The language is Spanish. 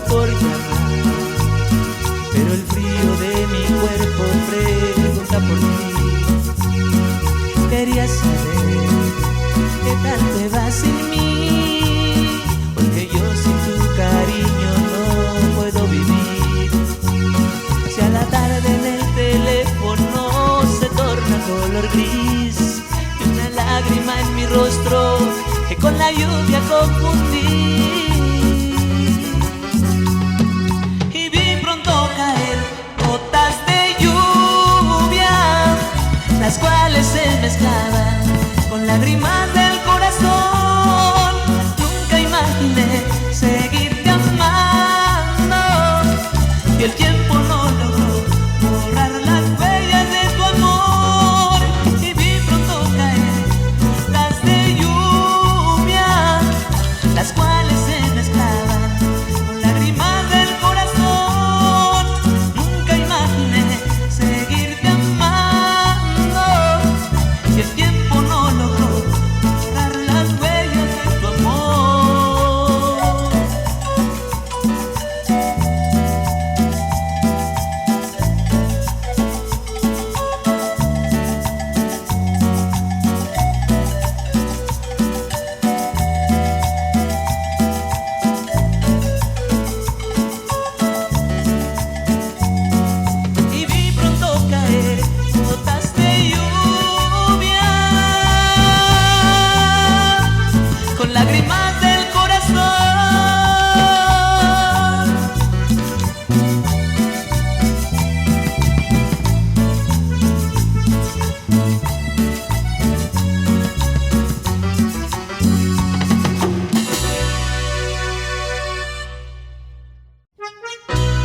por llamar, pero el frío de mi cuerpo pregunta por ti. Quería saber qué tal te va sin mí, porque yo sin tu cariño no puedo vivir. Si a la tarde en el teléfono se torna color gris y una lágrima en mi rostro que con la lluvia confundí, y vi pronto caer gotas de lluvia, las cuales se mezclaban con lágrimas del corazón. Nunca imaginé seguirte amando y el tiempo